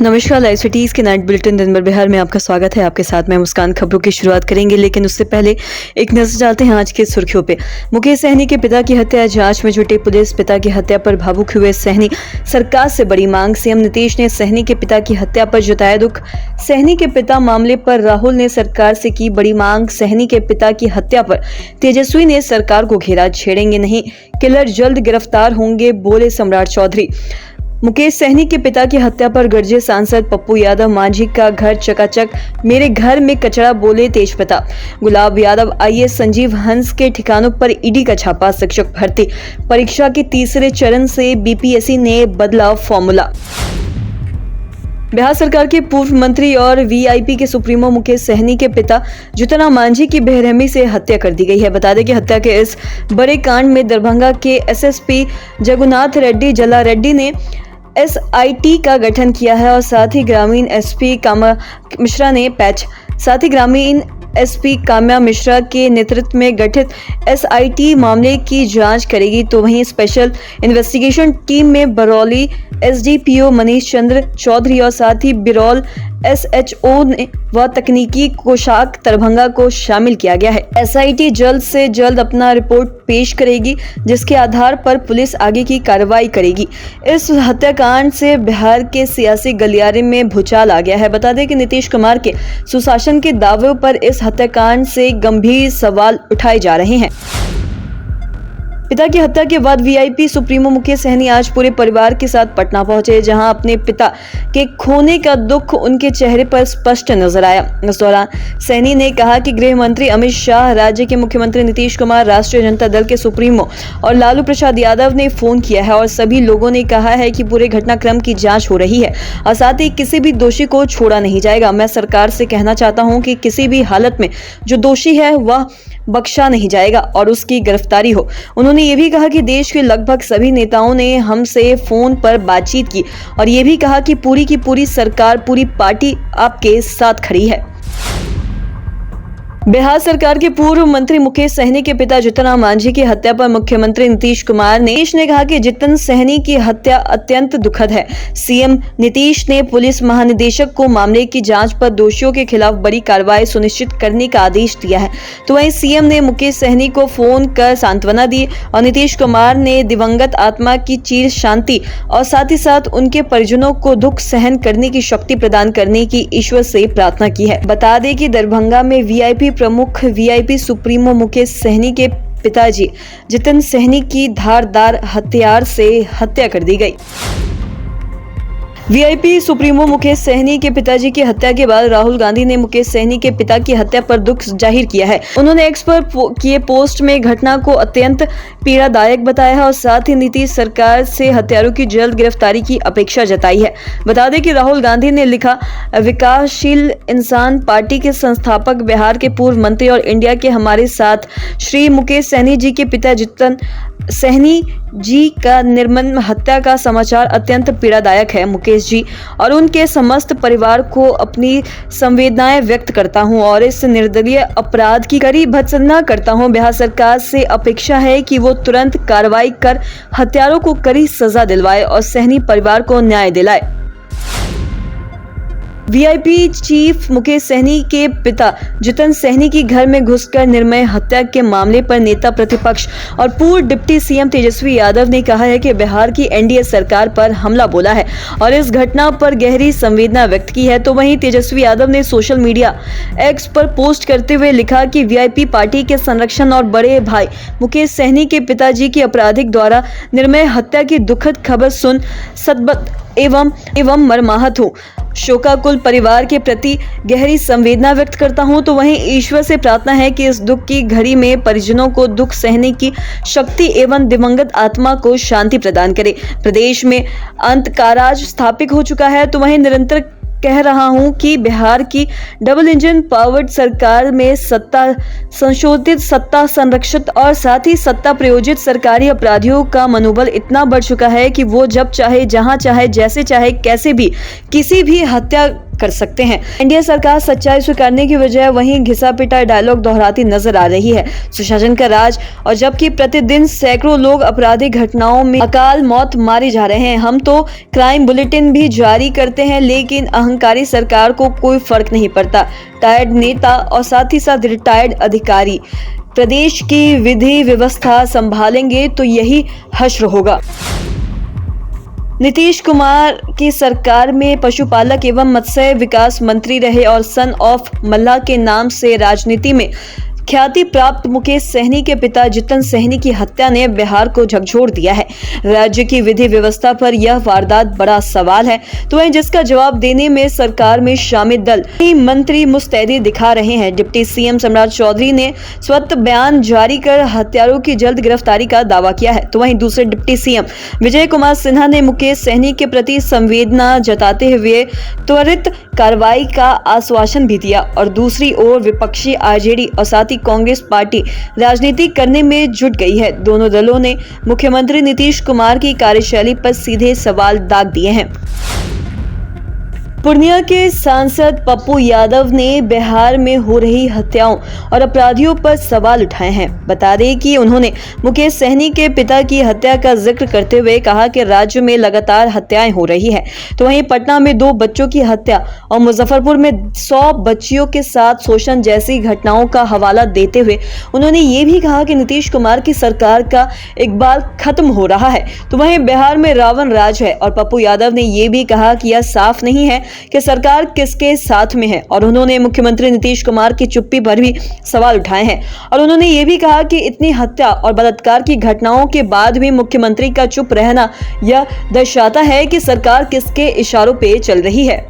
नमस्कार, live cities के night bulletin दिन भर बिहार में आपका स्वागत है। आपके साथ मैं मुस्कान। खबरों की शुरुआत करेंगे, लेकिन उससे पहले एक नजर डालते हैं आज की सुर्खियों पे। मुकेश सहनी के पिता की हत्या, जांच में जुटी पुलिस। पिता की हत्या पर भावुक हुए सहनी, सरकार से बड़ी मांग। सीएम नीतीश ने सहनी के पिता की हत्या पर जताया दुख। सहनी के पिता मामले पर राहुल ने सरकार से की बड़ी मांग। सहनी के पिता की हत्या पर तेजस्वी ने सरकार को घेरा, छेड़ेंगे नहीं, किलर जल्द गिरफ्तार होंगे, बोले सम्राट चौधरी। मुकेश सहनी के पिता की हत्या पर गरजे सांसद पप्पू यादव। मांझी का घर चकाचक, मेरे घर में कचरा, बोले तेजप्रताप। गुलाब यादव आईएएस। संजीव हंस के ठिकानों पर ईडी का छापा। शिक्षक भर्ती परीक्षा के तीसरे चरण से बीपीएससी ने बदला फॉर्मूला। बिहार सरकार के पूर्व मंत्री और वीआईपी के सुप्रीमो मुकेश सहनी के पिता जितना मांझी की बेरहमी से हत्या कर दी गई है। बता दें कि हत्या के इस बड़े कांड में दरभंगा के एसएसपी जगुनाथ रेड्डी जला रेड्डी ने एसआईटी का गठन किया है और साथ ही ग्रामीण एसपी काम्या मिश्रा के नेतृत्व में गठित एसआईटी मामले की जांच करेगी। तो वहीं स्पेशल इन्वेस्टिगेशन टीम में बरौली एसडीपीओ मनीष चंद्र चौधरी और साथ ही बिरौल एसएचओ व तकनीकी कोषांग दरभंगा को शामिल किया गया है। एसआईटी जल्द से जल्द अपना रिपोर्ट पेश करेगी, जिसके आधार पर पुलिस आगे की कार्रवाई करेगी। इस हत्याकांड से बिहार के सियासी गलियारे में भूचाल आ गया है। बता दें कि नीतीश कुमार के सुशासन के दावों पर इस हत्याकांड से गंभीर सवाल उठाए जा रहे हैं। पिता की हत्या के बाद वीआईपी सुप्रीमो मुकेश सहनी आज पूरे परिवार के साथ पटना पहुंचे, जहां अपने पिता के खोने का दुख उनके चेहरे पर स्पष्ट नजर आया। इस दौरान सहनी ने कहा कि गृह मंत्री अमित शाह, राज्य के मुख्यमंत्री नीतीश कुमार, राष्ट्रीय जनता दल के सुप्रीमो और लालू प्रसाद यादव ने फोन किया है और सभी लोगों ने कहा है कि पूरे घटनाक्रम की जांच हो रही है और साथ ही किसी भी दोषी को छोड़ा नहीं जाएगा। मैं सरकार से कहना चाहता हूं कि किसी भी हालत में जो दोषी है वह बख्शा नहीं जाएगा और उसकी गिरफ्तारी हो। उन्होंने ये भी कहा कि देश के लगभग सभी नेताओं ने हमसे फोन पर बातचीत की और ये भी कहा कि पूरी की पूरी सरकार, पूरी पार्टी आपके साथ खड़ी है। बिहार सरकार के पूर्व मंत्री मुकेश सहनी के पिता जितना मांझी की हत्या पर मुख्यमंत्री नीतीश कुमार ने कहा कि जितन सहनी की हत्या अत्यंत दुखद है। सीएम नीतीश ने पुलिस महानिदेशक को मामले की जांच पर दोषियों के खिलाफ बड़ी कार्रवाई सुनिश्चित करने का आदेश दिया है। तो वहीं सीएम ने मुकेश सहनी को फोन कर सांत्वना दी और नीतीश कुमार ने दिवंगत आत्मा की चिर शांति और साथ ही साथ उनके परिजनों को दुख सहन करने की शक्ति प्रदान करने की ईश्वर से प्रार्थना की है। बता दें कि दरभंगा में वीआईपी प्रमुख वीआईपी सुप्रीमो मुकेश सहनी के पिताजी जितन सहनी की धारदार हथियार से हत्या कर दी गई। वीआईपी सुप्रीमो मुकेश सहनी के पिताजी की हत्या के बाद राहुल गांधी ने मुकेश सहनी के पिता की हत्या पर दुख जाहिर किया है। उन्होंने एक्स पर किए पोस्ट में घटना को अत्यंत पीड़ादायक बताया है और साथ ही नीतीश सरकार से हत्यारों की जल्द गिरफ्तारी की अपेक्षा जताई है। बता दें कि राहुल गांधी ने लिखा, विकासशील इंसान पार्टी के संस्थापक, बिहार के पूर्व मंत्री और इंडिया के हमारे साथ श्री मुकेश सहनी जी के पिता जितन सहनी जी का निर्मम हत्या का समाचार अत्यंत पीड़ादायक है। मुकेश जी और उनके समस्त परिवार को अपनी संवेदनाएं व्यक्त करता हूं और इस निर्दलीय अपराध की कड़ी भर्त्सना करता हूं। बिहार सरकार से अपेक्षा है कि वो तुरंत कार्रवाई कर हत्यारों को कड़ी सजा दिलवाए और सहनी परिवार को न्याय दिलाए। वीआईपी चीफ मुकेश सहनी के पिता जितन सहनी की घर में घुसकर निर्मय हत्या के मामले पर नेता प्रतिपक्ष और पूर्व डिप्टी सीएम तेजस्वी यादव ने कहा है कि बिहार की एनडीए सरकार पर हमला बोला है और इस घटना पर गहरी संवेदना व्यक्त की है। तो वहीं तेजस्वी यादव ने सोशल मीडिया एक्स पर पोस्ट करते हुए लिखा कि वीआईपी पार्टी के संरक्षण और बड़े भाई मुकेश सहनी के पिताजी की आपराधिक द्वारा निर्मय हत्या की दुखद खबर सुन सदबद एवं मर्माहत हूँ। शोकाकुल परिवार के प्रति गहरी संवेदना व्यक्त करता हूं। तो वहीं ईश्वर से प्रार्थना है कि इस दुख की घड़ी में परिजनों को दुख सहने की शक्ति एवं दिवंगत आत्मा को शांति प्रदान करे। प्रदेश में अंत का राज स्थापित हो चुका है। तो वहीं निरंतर कह रहा हूं कि बिहार की डबल इंजन पावर्ड सरकार में सत्ता संशोधित, सत्ता संरक्षित और साथ ही सत्ता प्रयोजित सरकारी अपराधियों का मनोबल इतना बढ़ चुका है कि वो जब चाहे, जहां चाहे, जैसे चाहे, कैसे भी किसी भी हत्या कर सकते हैं। एनडीए सरकार सच्चाई स्वीकारने की बजाय वहीं घिसा पिटा डायलॉग दोहराती नजर आ रही है। सुशासन का राज, और जबकि प्रतिदिन सैकड़ों लोग आपराधिक घटनाओं में अकाल मौत मारे जा रहे हैं। हम तो क्राइम बुलेटिन भी जारी करते हैं, लेकिन अहंकारी सरकार को कोई फर्क नहीं पड़ता। टायर्ड नेता और साथ ही साथ रिटायर्ड अधिकारी प्रदेश की विधि व्यवस्था संभालेंगे तो यही हश्र होगा। नीतीश कुमार की सरकार में पशुपालक एवं मत्स्य विकास मंत्री रहे और सन ऑफ मल्लाह के नाम से राजनीति में ख्याति प्राप्त मुकेश सहनी के पिता जितन सहनी की हत्या ने बिहार को झकझोर दिया है। राज्य की विधि व्यवस्था पर यह वारदात बड़ा सवाल है, तो वहीं जिसका जवाब देने में सरकार में शामिल दल मंत्री मुस्तैदी दिखा रहे हैं। डिप्टी सीएम सम्राट चौधरी ने स्वतः बयान जारी कर हत्यारों की जल्द गिरफ्तारी का दावा किया है, तो वहीं दूसरे डिप्टी सीएम विजय कुमार सिन्हा ने मुकेश सहनी के प्रति संवेदना जताते हुए त्वरित कार्रवाई का आश्वासन भी दिया। और दूसरी ओर विपक्षी आरजेडी और साथ ही कांग्रेस पार्टी राजनीति करने में जुट गई है। दोनों दलों ने मुख्यमंत्री नीतीश कुमार की कार्यशैली पर सीधे सवाल दाग दिए हैं। पूर्णिया के सांसद पप्पू यादव ने बिहार में हो रही हत्याओं और अपराधियों पर सवाल उठाए हैं। बता दें कि उन्होंने मुकेश सहनी के पिता की हत्या का जिक्र करते हुए कहा कि राज्य में लगातार हत्याएं हो रही है, तो वहीं पटना में 2 बच्चों की हत्या और मुजफ्फरपुर में 100 बच्चियों के साथ शोषण जैसी घटनाओं का हवाला देते हुए उन्होंने ये भी कहा कि नीतीश कुमार की सरकार का इकबाल खत्म हो रहा है, तो वहीं बिहार में रावण राज है। और पप्पू यादव ने ये भी कहा कि यह साफ नहीं है कि सरकार किसके साथ में है, और उन्होंने मुख्यमंत्री नीतीश कुमार की चुप्पी पर भी सवाल उठाए हैं। और उन्होंने ये भी कहा कि इतनी हत्या और बलात्कार की घटनाओं के बाद भी मुख्यमंत्री का चुप रहना यह दर्शाता है कि सरकार किसके इशारों पे चल रही है।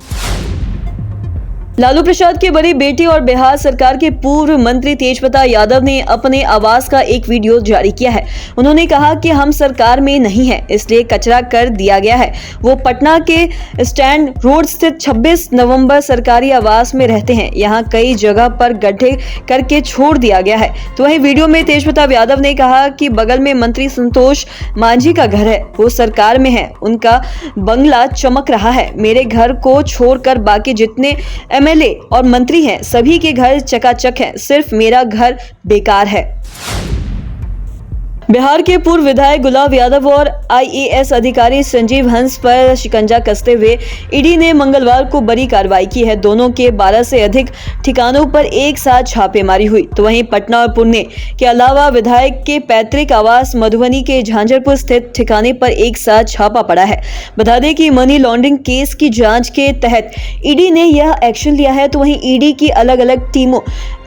लालू प्रसाद की बड़ी बेटी और बिहार सरकार के पूर्व मंत्री तेजप्रताप यादव ने अपने आवास का एक वीडियो जारी किया है। उन्होंने कहा कि हम सरकार में नहीं है, इसलिए कचरा कर दिया गया है। वो पटना के स्टैंड रोड स्थित 26 नवंबर सरकारी आवास में रहते हैं। यहाँ कई जगह पर गड्ढे करके छोड़ दिया गया है। तो वहीं वीडियो में तेजप्रताप यादव ने कहा कि बगल में मंत्री संतोष मांझी का घर है, वो सरकार में है, उनका बंगला चमक रहा है। मेरे घर को छोड़कर बाकी जितने एमएलए और मंत्री हैं सभी के घर चकाचक हैं, सिर्फ मेरा घर बेकार है। बिहार के पूर्व विधायक गुलाब यादव और आईएएस अधिकारी संजीव हंस पर शिकंजा कसते हुए ईडी ने मंगलवार को बड़ी कार्रवाई की है। दोनों के 12 से अधिक ठिकानों पर एक साथ छापेमारी हुई, तो वहीं पटना और पुणे के अलावा विधायक के पैतृक आवास मधुबनी के झांझरपुर स्थित ठिकाने पर एक साथ छापा पड़ा है। बता दें कि मनी लॉन्ड्रिंग केस की जांच के तहत ईडी ने यह एक्शन लिया है, तो वहीं ईडी की अलग अलग टीमों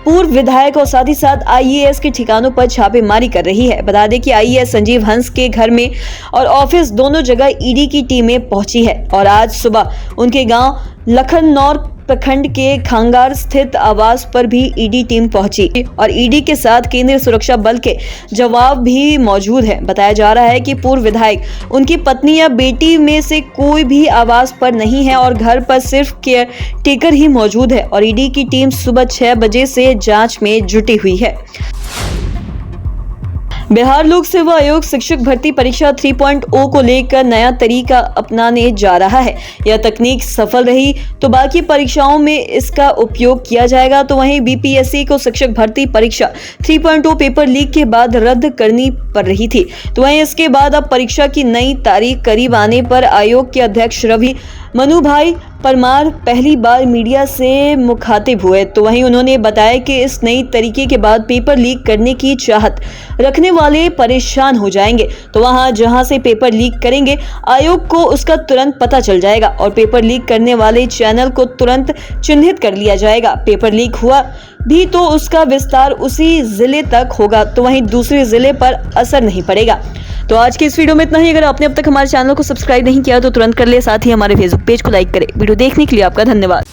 पूर्व विधायक और साथ ही साथ आईएएस के ठिकानों पर छापेमारी कर रही है। बता दें कि आईएएस संजीव हंस के घर में और ऑफिस दोनों जगह ईडी की टीमें पहुंची है और आज सुबह उनके गांव लखनौर प्रखंड के खांगार स्थित आवास पर भी ईडी टीम पहुंची और ईडी के साथ केंद्रीय सुरक्षा बल के जवाब भी मौजूद है। बताया जा रहा है कि पूर्व विधायक, उनकी पत्नी या बेटी में से कोई भी आवास पर नहीं है और घर पर सिर्फ केयर टेकर ही मौजूद है और ईडी की टीम सुबह 6 बजे से जांच में जुटी हुई है। बिहार लोक सेवा आयोग शिक्षक भर्ती परीक्षा 3.0 को लेकर नया तरीका अपनाने जा रहा है। यह तकनीक सफल रही तो बाकी परीक्षाओं में इसका उपयोग किया जाएगा। तो वहीं बीपीएससी को शिक्षक भर्ती परीक्षा 3.0 पेपर लीक के बाद रद्द करनी पड़ रही थी, तो वहीं इसके बाद अब परीक्षा की नई तारीख करीब आने पर आयोग के अध्यक्ष रवि मनुभाई परमार पहली बार मीडिया से मुखातिब हुए। तो वहीं उन्होंने बताया कि इस नई तरीके के बाद पेपर लीक करने की चाहत रखने वाले परेशान हो जाएंगे, तो वहां जहां से पेपर लीक करेंगे आयोग को उसका तुरंत पता चल जाएगा और पेपर लीक करने वाले चैनल को तुरंत चिन्हित कर लिया जाएगा। पेपर लीक हुआ भी तो उसका विस्तार उसी जिले तक होगा, तो वहीं दूसरे जिले पर असर नहीं पड़ेगा। तो आज के इस वीडियो में इतना ही। अगर आपने अब तक हमारे चैनल को सब्सक्राइब नहीं किया तो तुरंत कर ले, साथ ही हमारे फेसबुक पेज को लाइक करें। वीडियो देखने के लिए आपका धन्यवाद।